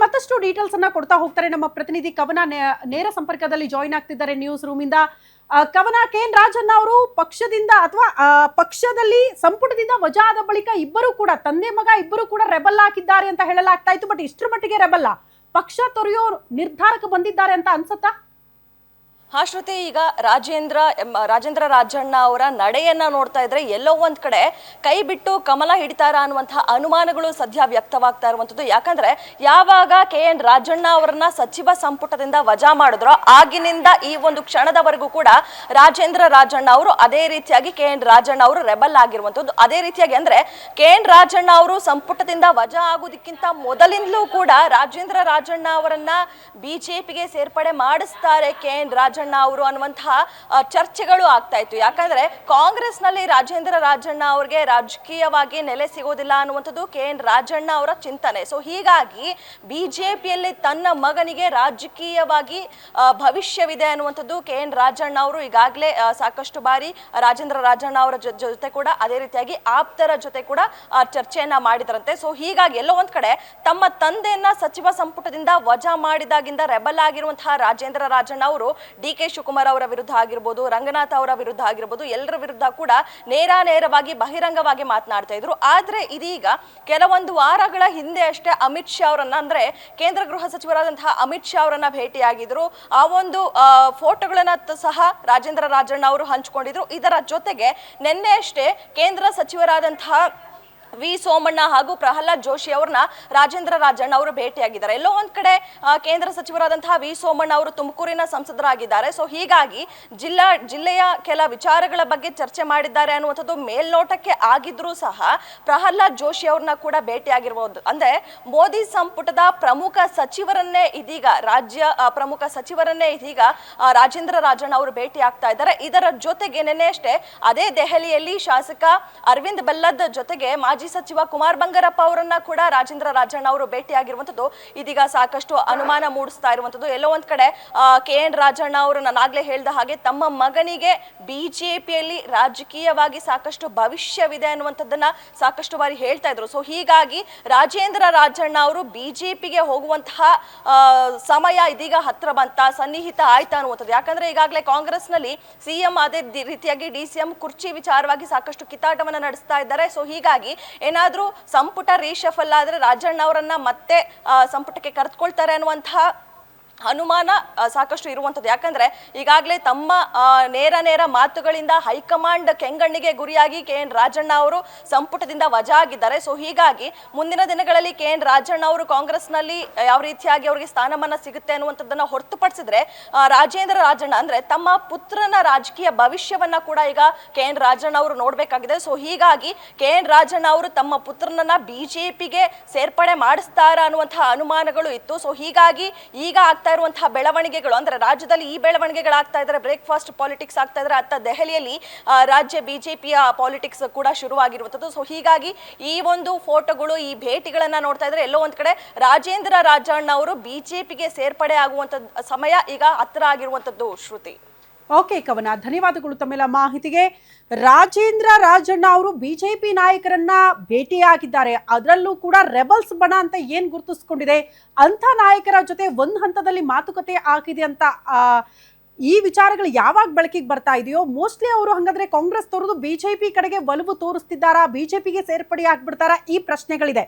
ಮತ್ತಷ್ಟು ಡೀಟೇಲ್ಸ್ ಅನ್ನ ಕೊಡ್ತಾ ಹೋಗ್ತಾರೆ ನಮ್ಮ ಪ್ರತಿನಿಧಿ ಕವನ ನೇರ ಸಂಪರ್ಕದಲ್ಲಿ ಜಾಯಿನ್ ಆಗ್ತಿದ್ದಾರೆ ನ್ಯೂಸ್ ರೂಮ್ ಇಂದ. ಕವನ, KN ರಾಜಣ್ಣ ಅವರು ಪಕ್ಷದಿಂದ ಅಥವಾ ಪಕ್ಷದಲ್ಲಿ ಸಂಪುಟದಿಂದ ವಜಾ ಆದ ಬಳಿಕ ಇಬ್ಬರು ಕೂಡ ತಂದೆ ಮಗ ಇಬ್ಬರು ಕೂಡ ರೆಬಲ್ ಆಗಿದ್ದಾರೆ ಅಂತ ಹೇಳಲಾಗ್ತಾ ಇತ್ತು. ಬಟ್ ಇಷ್ಟರ ಮಟ್ಟಿಗೆ ರೆಬಲ್ ಪಕ್ಷ ತೊರೆಯೋ ನಿರ್ಧಾರಕ್ಕೆ ಬಂದಿದ್ದಾರೆ ಅಂತ ಅನ್ಸುತ್ತಾ? ಶ್ರುತಿ, ಈಗ ರಾಜೇಂದ್ರ ರಾಜಣ್ಣ ಅವರ ನಡೆಯನ್ನ ನೋಡ್ತಾ ಇದ್ರೆ ಎಲ್ಲೋ ಒಂದ್ ಕಡೆ ಕೈ ಬಿಟ್ಟು ಕಮಲ ಹಿಡಿತಾರ ಅನ್ನುವಂತಹ ಅನುಮಾನಗಳು ಸದ್ಯ ವ್ಯಕ್ತವಾಗ್ತಾ ಇರುವಂತದ್ದು. ಯಾಕಂದ್ರೆ ಯಾವಾಗ KN ರಾಜಣ್ಣ ಅವರನ್ನ ಸಚಿವ ಸಂಪುಟದಿಂದ ವಜಾ ಮಾಡಿದ್ರೋ ಆಗಿನಿಂದ ಈ ಒಂದು ಕ್ಷಣದವರೆಗೂ ಕೂಡ ರಾಜೇಂದ್ರ ರಾಜಣ್ಣ ಅವರು ಅದೇ ರೀತಿಯಾಗಿ KN ರಾಜಣ್ಣ ಅವರು ರೆಬಲ್ ಆಗಿರುವಂತದ್ದು. ಅದೇ ರೀತಿಯಾಗಿ ಅಂದ್ರೆ KN ರಾಜಣ್ಣ ಅವರು ಸಂಪುಟದಿಂದ ವಜಾ ಆಗೋದಕ್ಕಿಂತ ಮೊದಲಿಂದಲೂ ಕೂಡ ರಾಜೇಂದ್ರ ರಾಜಣ್ಣ ಅವರನ್ನ ಬಿಜೆಪಿಗೆ ಸೇರ್ಪಡೆ ಮಾಡಿಸ್ತಾರೆ KN ರಾಜಣ್ಣ ಅವರು ಅನ್ನುವಂತಹ ಚರ್ಚೆಗಳು ಆಗ್ತಾ ಇತ್ತು. ಯಾಕಂದ್ರೆ ಕಾಂಗ್ರೆಸ್ ನಲ್ಲಿ ರಾಜೇಂದ್ರ ರಾಜಣ್ಣ ಅವರಿಗೆ ರಾಜಕೀಯವಾಗಿ ನೆಲೆ ಸಿಗೋದಿಲ್ಲ ಅನ್ನುವಂಥದ್ದು KN ರಾಜಣ್ಣ ಅವರ ಚಿಂತನೆ. ಸೊ ಹೀಗಾಗಿ ಬಿಜೆಪಿಯಲ್ಲಿ ತನ್ನ ಮಗನಿಗೆ ರಾಜಕೀಯವಾಗಿ ಭವಿಷ್ಯವಿದೆ ಅನ್ನುವಂಥದ್ದು KN ರಾಜಣ್ಣ ಅವರು ಈಗಾಗಲೇ ಸಾಕಷ್ಟು ಬಾರಿ ರಾಜೇಂದ್ರ ರಾಜಣ್ಣ ಅವರ ಜೊತೆ ಕೂಡ ಅದೇ ರೀತಿಯಾಗಿ ಆಪ್ತರ ಜೊತೆ ಕೂಡ ಚರ್ಚೆಯನ್ನ ಮಾಡಿದ್ರಂತೆ. ಸೊ ಹೀಗಾಗಿ ಎಲ್ಲೋ ಒಂದ್ ಕಡೆ ತಮ್ಮ ತಂದೆಯನ್ನ ಸಚಿವ ಸಂಪುಟದಿಂದ ವಜಾ ಮಾಡಿದಾಗಿಂದ ರೆಬಲ್ ಆಗಿರುವಂತಹ ರಾಜೇಂದ್ರ ರಾಜಣ್ಣ ಅವರು DK ಶಿವಕುಮಾರ್ ಅವರ ವಿರುದ್ಧ ಆಗಿರ್ಬೋದು, ರಂಗನಾಥ್ ಅವರ ವಿರುದ್ಧ ಆಗಿರ್ಬೋದು, ಎಲ್ಲರ ವಿರುದ್ಧ ಕೂಡ ನೇರವಾಗಿ ಬಹಿರಂಗವಾಗಿ ಮಾತನಾಡ್ತಾ ಇದ್ರು. ಆದ್ರೆ ಇದೀಗ ಕೆಲವೊಂದು ವಾರಗಳ ಹಿಂದೆ ಅಷ್ಟೇ ಅಮಿತ್ ಶಾ ಅವರನ್ನ, ಅಂದ್ರೆ ಕೇಂದ್ರ ಗೃಹ ಸಚಿವರಾದಂತಹ ಅಮಿತ್ ಶಾ ಅವರನ್ನ ಭೇಟಿಯಾಗಿದ್ರು. ಆ ಒಂದು ಫೋಟೋಗಳನ್ನ ಸಹ ರಾಜೇಂದ್ರ ರಾಜಣ್ಣ ಅವರು ಹಂಚಿಕೊಂಡಿದ್ರು. ಇದರ ಜೊತೆಗೆ ನಿನ್ನೆ ಅಷ್ಟೇ ಕೇಂದ್ರ ಸಚಿವರಾದಂತಹ ವಿ ಸೋಮಣ್ಣ ಹಾಗೂ ಪ್ರಹ್ಲಾದ್ ಜೋಶಿ ಅವ್ರನ್ನ ರಾಜೇಂದ್ರ ರಾಜಣ್ಣ ಅವರು ಭೇಟಿಯಾಗಿದ್ದಾರೆ. ಎಲ್ಲೋ ಒಂದ್ ಕಡೆ ಕೇಂದ್ರ ಸಚಿವರಾದಂತಹ ವಿ ಸೋಮಣ್ಣ ಅವರು ತುಮಕೂರಿನ ಸಂಸದರಾಗಿದ್ದಾರೆ. ಸೊ ಹೀಗಾಗಿ ಜಿಲ್ಲೆಯ ಕೆಲ ವಿಚಾರಗಳ ಬಗ್ಗೆ ಚರ್ಚೆ ಮಾಡಿದ್ದಾರೆ ಅನ್ನುವಂಥದ್ದು ಮೇಲ್ನೋಟಕ್ಕೆ ಆಗಿದ್ರೂ ಸಹ ಪ್ರಹ್ಲಾದ್ ಜೋಶಿ ಅವ್ರನ್ನ ಕೂಡ ಭೇಟಿಯಾಗಿರ್ಬೋದು. ಅಂದ್ರೆ ಮೋದಿ ಸಂಪುಟದ ಪ್ರಮುಖ ಸಚಿವರನ್ನೇ ಇದೀಗ ರಾಜೇಂದ್ರ ರಾಜಣ್ಣ ಅವರು ಭೇಟಿ ಆಗ್ತಾ ಇದ್ದಾರೆ. ಇದರ ಜೊತೆಗೆ ನಿನ್ನೆ ಅಷ್ಟೇ ಅದೇ ದೆಹಲಿಯಲ್ಲಿ ಶಾಸಕ ಅರವಿಂದ್ ಬೆಲ್ಲದ್ ಜೊತೆಗೆ ಮಾಜಿ ಸಚಿವ ಕುಮಾರ್ ಬಂಗಾರಪ್ಪ ಅವರನ್ನ ಕೂಡ ರಾಜೇಂದ್ರ ರಾಜಣ್ಣ ಅವರು ಭೇಟಿಯಾಗಿರುವಂತದ್ದು ಇದೀಗ ಸಾಕಷ್ಟು ಅನುಮಾನ ಮೂಡಿಸ್ತಾ ಇರುವಂತದ್ದು. ಎಲ್ಲೋ ಒಂದ್ ಕಡೆ KN ರಾಜಣ್ಣ ಅವರು ನಾನಾಗ್ಲೇ ಹೇಳ್ದ ಹಾಗೆ ತಮ್ಮ ಮಗನಿಗೆ ಬಿಜೆಪಿಯಲ್ಲಿ ರಾಜಕೀಯವಾಗಿ ಸಾಕಷ್ಟು ಭವಿಷ್ಯವಿದೆ ಅನ್ನುವಂಥದ್ದನ್ನ ಸಾಕಷ್ಟು ಬಾರಿ ಹೇಳ್ತಾ ಇದ್ರು. ಸೊ ಹೀಗಾಗಿ ರಾಜೇಂದ್ರ ರಾಜಣ್ಣ ಅವರು ಬಿಜೆಪಿಗೆ ಹೋಗುವಂತಹ ಸಮಯ ಇದೀಗ ಹತ್ರ ಬಂತ, ಸನ್ನಿಹಿತ ಆಯ್ತಾ ಅನ್ನುವಂಥದ್ದು. ಯಾಕಂದ್ರೆ ಈಗಾಗಲೇ ಕಾಂಗ್ರೆಸ್ ನಲ್ಲಿ CM ಅದೇ ರೀತಿಯಾಗಿ DCM ಕುರ್ಚಿ ವಿಚಾರವಾಗಿ ಸಾಕಷ್ಟು ಕಿತ್ತಾಟವನ್ನ ನಡೆಸ್ತಾ ಇದ್ದಾರೆ. ಸೊ ಹೀಗಾಗಿ ಏನಾದ್ರೂ ಸಂಪುಟ ರೀಶಫಲ್ ಆದ್ರೆ ರಾಜಣ್ಣ ಅವರನ್ನ ಮತ್ತೆ ಸಂಪುಟಕ್ಕೆ ಕರೆದುಕೊಳ್ತಾರೆ ಅನ್ನುವಂತಹ ಅನುಮಾನ ಸಾಕಷ್ಟು ಇರುವಂಥದ್ದು. ಯಾಕಂದ್ರೆ ಈಗಾಗಲೇ ತಮ್ಮ ನೇರ ಮಾತುಗಳಿಂದ ಹೈಕಮಾಂಡ್ ಕೆಂಗಣ್ಣಿಗೆ ಗುರಿಯಾಗಿ KN ರಾಜಣ್ಣ ಅವರು ಸಂಪುಟದಿಂದ ವಜಾ ಆಗಿದ್ದಾರೆ. ಸೊ ಹೀಗಾಗಿ ಮುಂದಿನ ದಿನಗಳಲ್ಲಿ KN ರಾಜಣ್ಣ ಅವರು ಕಾಂಗ್ರೆಸ್ನಲ್ಲಿ ಯಾವ ರೀತಿಯಾಗಿ ಅವರಿಗೆ ಸ್ಥಾನಮಾನ ಸಿಗುತ್ತೆ ಅನ್ನುವಂಥದ್ದನ್ನ ಹೊರತುಪಡಿಸಿದ್ರೆ ರಾಜೇಂದ್ರ ರಾಜಣ್ಣ ಅಂದ್ರೆ ತಮ್ಮ ಪುತ್ರನ ರಾಜಕೀಯ ಭವಿಷ್ಯವನ್ನ ಕೂಡ ಈಗ KN ರಾಜಣ್ಣ ಅವರು ನೋಡ್ಬೇಕಾಗಿದೆ. ಸೊ ಹೀಗಾಗಿ KN ರಾಜಣ್ಣ ಅವರು ತಮ್ಮ ಪುತ್ರನನ್ನ ಬಿಜೆಪಿಗೆ ಸೇರ್ಪಡೆ ಮಾಡಿಸ್ತಾರ ಅನ್ನುವಂತಹ ಅನುಮಾನಗಳು ಇತ್ತು. ಸೊ ಹೀಗಾಗಿ ಈಗ ಇರುವಂತಹ ಬೆಳವಣಿಗೆಗಳು ಅಂದ್ರೆ ರಾಜ್ಯದಲ್ಲಿ ಈ ಬೆಳವಣಿಗೆಗಳಾಗ್ತಾ ಇದ್ದಾರೆ, ಬ್ರೇಕ್ಫಾಸ್ಟ್ ಪಾಲಿಟಿಕ್ಸ್ ಆಗ್ತಾ ಇದ್ದಾರೆ. ಅತ್ತ ದೆಹಲಿಯಲ್ಲಿ ರಾಜ್ಯ ಬಿಜೆಪಿಯ ಪಾಲಿಟಿಕ್ಸ್ ಕೂಡ ಶುರುವಾಗಿರುವಂತದ್ದು. ಸೊ ಹೀಗಾಗಿ ಈ ಒಂದು ಫೋಟೋಗಳು, ಈ ಭೇಟಿಗಳನ್ನ ನೋಡ್ತಾ ಇದ್ರೆ ಎಲ್ಲೋ ಒಂದ್ ಕಡೆ ರಾಜೇಂದ್ರ ರಾಜಣ್ಣ ಅವರು ಬಿಜೆಪಿಗೆ ಸೇರ್ಪಡೆ ಆಗುವಂತ ಸಮಯ ಈಗ ಹತ್ರ ಆಗಿರುವಂತದ್ದು. ಶ್ರುತಿ, ಓಕೆ ಕವನ, ಧನ್ಯವಾದಗಳು ತಮ್ಮೆಲ್ಲ ಮಾಹಿತಿಗೆ. ರಾಜೇಂದ್ರ ರಾಜಣ್ಣ ಅವರು ಬಿಜೆಪಿ ನಾಯಕರನ್ನ ಭೇಟಿಯಾಗಿದ್ದಾರೆ. ಅದರಲ್ಲೂ ಕೂಡ ರೆಬಲ್ಸ್ ಬಣ ಅಂತ ಏನ್ ಗುರುತಿಸ್ಕೊಂಡಿದೆ ಅಂತ ನಾಯಕರ ಜೊತೆ ಒಂದು ಹಂತದಲ್ಲಿ ಮಾತುಕತೆ ಆಗಿದೆ ಅಂತ ಈ ವಿಚಾರಗಳು ಯಾವಾಗ ಬೆಳಕಿಗೆ ಬರ್ತಾ ಇದೆಯೋ ಮೋಸ್ಟ್ಲಿ ಅವರು ಹಂಗಾದ್ರೆ ಕಾಂಗ್ರೆಸ್ ತೊರೆದು ಬಿಜೆಪಿ ಕಡೆಗೆ ಒಲವು ತೋರಿಸ್ತಿದ್ದಾರಾ, ಬಿಜೆಪಿಗೆ ಸೇರ್ಪಡೆ ಆಗ್ಬಿಡ್ತಾರಾ, ಈ ಪ್ರಶ್ನೆಗಳಿದೆ.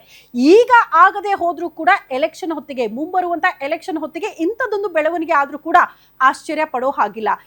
ಈಗ ಆಗದೆ ಹೋದ್ರೂ ಕೂಡ ಎಲೆಕ್ಷನ್ ಹೊತ್ತಿಗೆ, ಮುಂಬರುವಂತ ಎಲೆಕ್ಷನ್ ಹೊತ್ತಿಗೆ ಇಂಥದ್ದೊಂದು ಬೆಳವಣಿಗೆ ಆದ್ರೂ ಕೂಡ ಆಶ್ಚರ್ಯ ಪಡೋ ಹಾಗಿಲ್ಲ.